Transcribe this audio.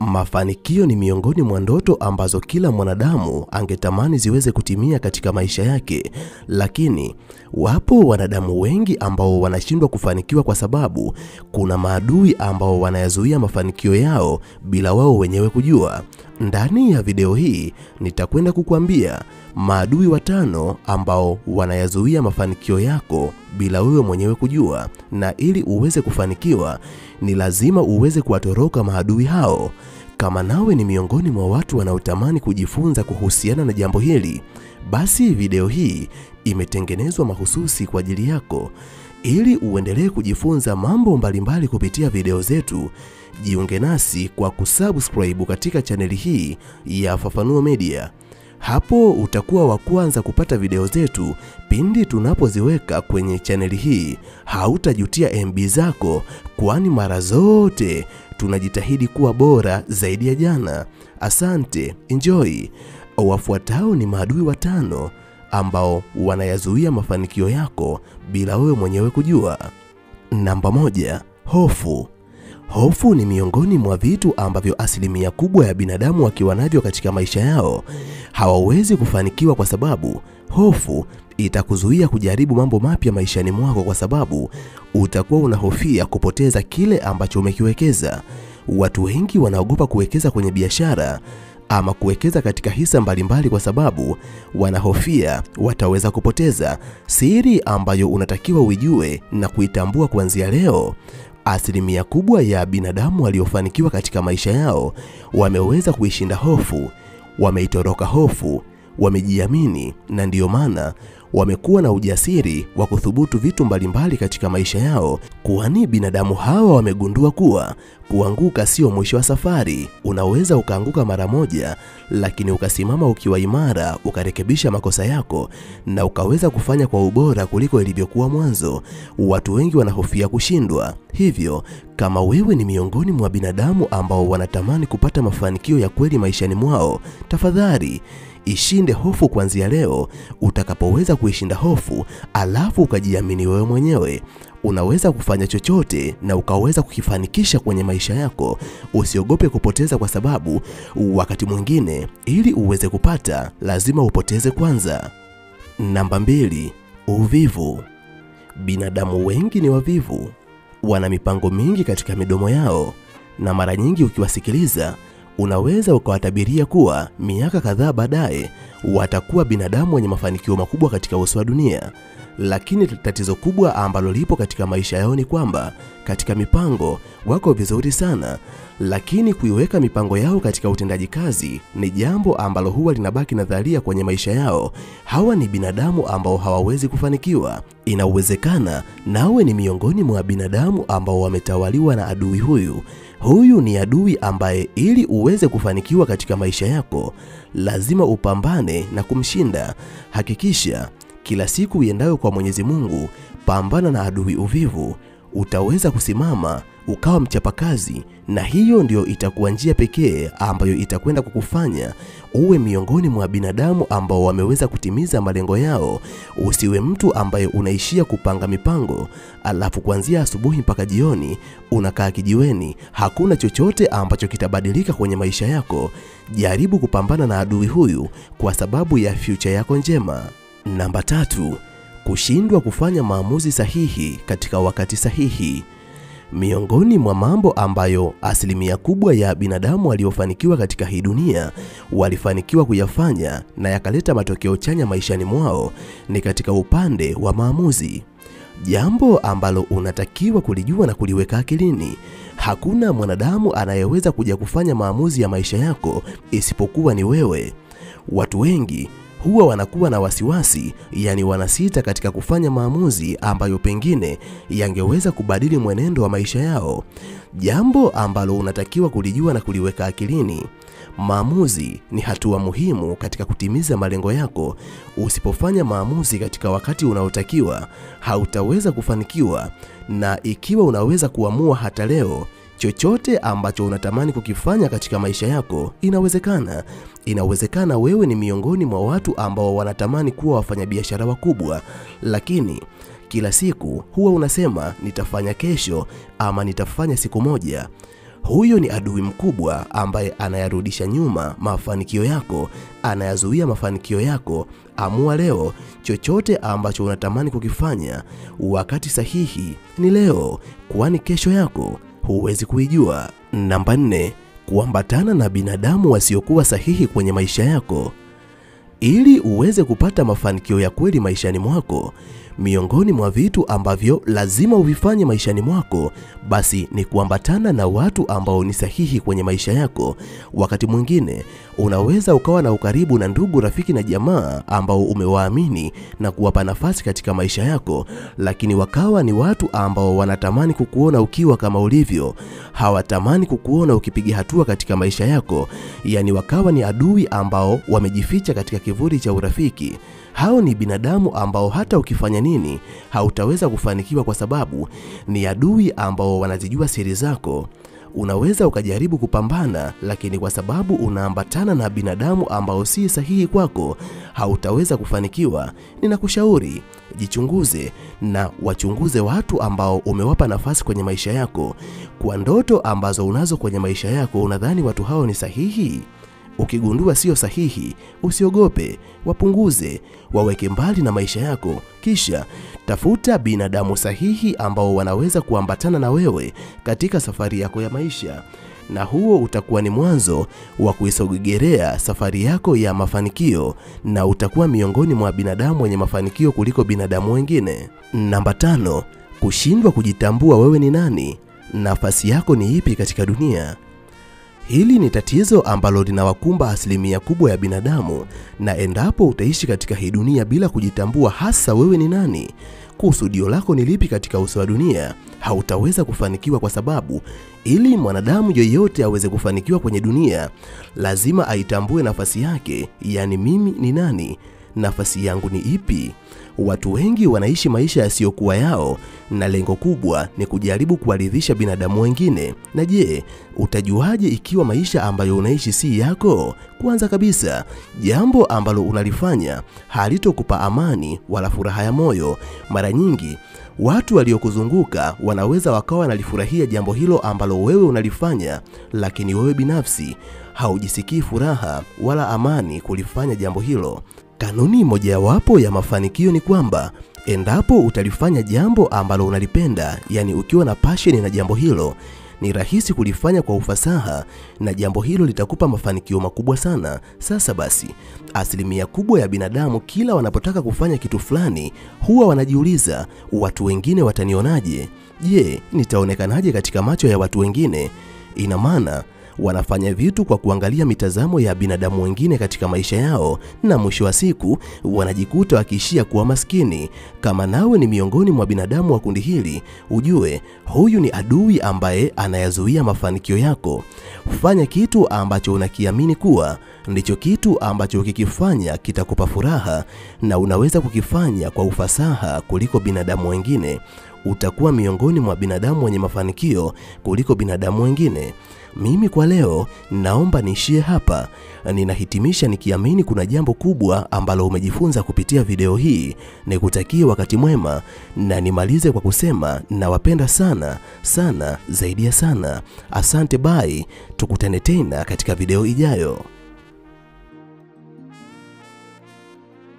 Mafanikio ni miongoni mwa ndoto ambazo kila mwanadamu angetamani ziweze kutimia katika maisha yake, lakini wapo wanadamu wengi ambao wanashindwa kufanikiwa kwa sababu kuna maadui ambao wanayazuia mafanikio yao bila wao wenyewe kujua. Ndani ya video hii nitakwenda kukuambia maadui 5 ambao wanayazuia mafanikio yako bila wewe mwenyewe kujua, na ili uweze kufanikiwa ni lazima uweze kuwatoroka maadui hao. Kama nawe ni miongoni mwa watu wanaotamani kujifunza kuhusiana na jambo hili, basi video hii imetengenezwa mahususi kwa ajili yako. Ili uendelee kujifunza mambo mbalimbali kupitia video zetu, jiunge nasi kwa kusubscribe katika chaneli hii ya Fafanuo Media. Hapo utakuwa wa kwanza kupata video zetu pindi tunapoziweka kwenye chaneli hii. Hautajutia MB zako, kwani mara zote tunajitahidi kuwa bora zaidi ya jana. Asante, enjoy. Wafuatao ni maadui 5 ambao wanayazuia mafanikio yako bila wewe mwenyewe kujua. Namba 1, hofu. Hofu ni miongoni mwa vitu ambavyo asilimia kubwa ya binadamu wakiwa navyo katika maisha yao hawawezi kufanikiwa, kwa sababu hofu itakuzuia kujaribu mambo mapya maishani mwako, kwa sababu utakuwa unahofia kupoteza kile ambacho umekiwekeza. Watu wengi wanaogopa kuwekeza kwenye biashara ama kuwekeza katika hisa mbalimbali kwa sababu wanahofia wataweza kupoteza. Siri ambayo unatakiwa uijue na kuitambua kuanzia leo: asilimia kubwa ya binadamu waliofanikiwa katika maisha yao wameweza kuishinda hofu, wameitoroka hofu, wamejiamini, na ndiyo maana wamekuwa na ujasiri wa kuthubutu vitu mbalimbali katika maisha yao, kwani binadamu hawa wamegundua kuwa kuanguka sio mwisho wa safari. Unaweza ukaanguka mara moja, lakini ukasimama ukiwa imara, ukarekebisha makosa yako na ukaweza kufanya kwa ubora kuliko ilivyokuwa mwanzo. Watu wengi wanahofia kushindwa. Hivyo, kama wewe ni miongoni mwa binadamu ambao wanatamani kupata mafanikio ya kweli maishani mwao, tafadhali ishinde hofu kuanzia leo. Utakapoweza kuishinda hofu, alafu ukajiamini wewe mwenyewe, unaweza kufanya chochote na ukaweza kukifanikisha kwenye maisha yako. Usiogope kupoteza, kwa sababu wakati mwingine ili uweze kupata lazima upoteze kwanza. Namba 2, uvivu. Binadamu wengi ni wavivu. Wana mipango mingi katika midomo yao, na mara nyingi ukiwasikiliza unaweza ukawatabiria kuwa miaka kadhaa baadaye watakuwa binadamu wenye mafanikio makubwa katika uso wa dunia. Lakini tatizo kubwa ambalo lipo katika maisha yao ni kwamba katika mipango wako vizuri sana, lakini kuiweka mipango yao katika utendaji kazi ni jambo ambalo huwa linabaki nadharia kwenye maisha yao. Hawa ni binadamu ambao hawawezi kufanikiwa. Inawezekana nawe ni miongoni mwa binadamu ambao wametawaliwa na adui huyu. Huyu ni adui ambaye ili uweze kufanikiwa katika maisha yako lazima upambane na kumshinda. Hakikisha kila siku uendayo kwa Mwenyezi Mungu, pambana na adui uvivu. Utaweza kusimama ukawa mchapakazi, na hiyo ndio itakuwa njia pekee ambayo itakwenda kukufanya uwe miongoni mwa binadamu ambao wameweza kutimiza malengo yao. Usiwe mtu ambaye unaishia kupanga mipango alafu kuanzia asubuhi mpaka jioni unakaa kijiweni. Hakuna chochote ambacho kitabadilika kwenye maisha yako. Jaribu kupambana na adui huyu kwa sababu ya future yako njema. Namba 3, kushindwa kufanya maamuzi sahihi katika wakati sahihi. Miongoni mwa mambo ambayo asilimia kubwa ya binadamu waliofanikiwa katika hii dunia walifanikiwa kuyafanya na yakaleta matokeo chanya maishani mwao ni katika upande wa maamuzi. Jambo ambalo unatakiwa kulijua na kuliweka akilini: hakuna mwanadamu anayeweza kuja kufanya maamuzi ya maisha yako isipokuwa ni wewe. Watu wengi huwa wanakuwa na wasiwasi, yani wanasita katika kufanya maamuzi ambayo pengine yangeweza kubadili mwenendo wa maisha yao. Jambo ambalo unatakiwa kulijua na kuliweka akilini: maamuzi ni hatua muhimu katika kutimiza malengo yako. Usipofanya maamuzi katika wakati unaotakiwa, hautaweza kufanikiwa. Na ikiwa unaweza kuamua hata leo, chochote ambacho unatamani kukifanya katika maisha yako inawezekana. Inawezekana wewe ni miongoni mwa watu ambao wanatamani kuwa wafanyabiashara wakubwa, lakini kila siku huwa unasema nitafanya kesho ama nitafanya siku moja. Huyo ni adui mkubwa ambaye anayarudisha nyuma mafanikio yako, anayazuia mafanikio yako. Amua leo, chochote ambacho unatamani kukifanya, wakati sahihi ni leo, kwani kesho yako huwezi kuijua. Namba 4, kuambatana na binadamu wasiokuwa sahihi kwenye maisha yako. Ili uweze kupata mafanikio ya kweli maishani mwako, miongoni mwa vitu ambavyo lazima uvifanye maishani mwako, basi ni kuambatana na watu ambao ni sahihi kwenye maisha yako. Wakati mwingine unaweza ukawa na ukaribu na ndugu, rafiki na jamaa ambao umewaamini na kuwapa nafasi katika maisha yako, lakini wakawa ni watu ambao wanatamani kukuona ukiwa kama ulivyo, hawatamani kukuona ukipiga hatua katika maisha yako. Yani wakawa ni adui ambao wamejificha katika kivuli cha urafiki. Hao ni binadamu ambao hata ukifanya nini hautaweza kufanikiwa, kwa sababu ni adui ambao wanazijua siri zako. Unaweza ukajaribu kupambana, lakini kwa sababu unaambatana na binadamu ambao si sahihi kwako, hautaweza kufanikiwa. Ninakushauri jichunguze na wachunguze watu ambao umewapa nafasi kwenye maisha yako. Kwa ndoto ambazo unazo kwenye maisha yako, unadhani watu hao ni sahihi? Ukigundua sio sahihi, usiogope, wapunguze, waweke mbali na maisha yako. Kisha tafuta binadamu sahihi ambao wanaweza kuambatana na wewe katika safari yako ya maisha, na huo utakuwa ni mwanzo wa kuisogelea safari yako ya mafanikio, na utakuwa miongoni mwa binadamu wenye mafanikio kuliko binadamu wengine. Namba 5, kushindwa kujitambua wewe ni nani, nafasi yako ni ipi katika dunia. Hili ni tatizo ambalo linawakumba asilimia kubwa ya binadamu, na endapo utaishi katika hii dunia bila kujitambua hasa wewe ni nani, kusudio lako ni lipi katika uso wa dunia, hautaweza kufanikiwa, kwa sababu ili mwanadamu yoyote aweze kufanikiwa kwenye dunia, lazima aitambue nafasi yake. Yani, mimi ni nani? Nafasi yangu ni ipi? Watu wengi wanaishi maisha yasiyokuwa yao, na lengo kubwa ni kujaribu kuwaridhisha binadamu wengine. Na je, utajuaje ikiwa maisha ambayo unaishi si yako? Kwanza kabisa, jambo ambalo unalifanya halitokupa amani wala furaha ya moyo. Mara nyingi watu waliokuzunguka wanaweza wakawa wanalifurahia jambo hilo ambalo wewe unalifanya, lakini wewe binafsi haujisikii furaha wala amani kulifanya jambo hilo. Kanuni mojawapo ya mafanikio ni kwamba endapo utalifanya jambo ambalo unalipenda, yani ukiwa na passion na jambo hilo, ni rahisi kulifanya kwa ufasaha, na jambo hilo litakupa mafanikio makubwa sana. Sasa basi, asilimia kubwa ya binadamu kila wanapotaka kufanya kitu fulani huwa wanajiuliza, watu wengine watanionaje? Je, nitaonekanaje katika macho ya watu wengine? Ina maana wanafanya vitu kwa kuangalia mitazamo ya binadamu wengine katika maisha yao, na mwisho wa siku wanajikuta wakiishia kuwa maskini. Kama nawe ni miongoni mwa binadamu wa kundi hili, ujue huyu ni adui ambaye anayazuia mafanikio yako. Fanya kitu ambacho unakiamini kuwa ndicho kitu ambacho ukikifanya kitakupa furaha, na unaweza kukifanya kwa ufasaha kuliko binadamu wengine. Utakuwa miongoni mwa binadamu wenye mafanikio kuliko binadamu wengine. Mimi kwa leo naomba niishie hapa. Ninahitimisha nikiamini kuna jambo kubwa ambalo umejifunza kupitia video hii. Nikutakie wakati mwema, na nimalize kwa kusema nawapenda sana sana zaidi ya sana. Asante, bye. Tukutane tena katika video ijayo.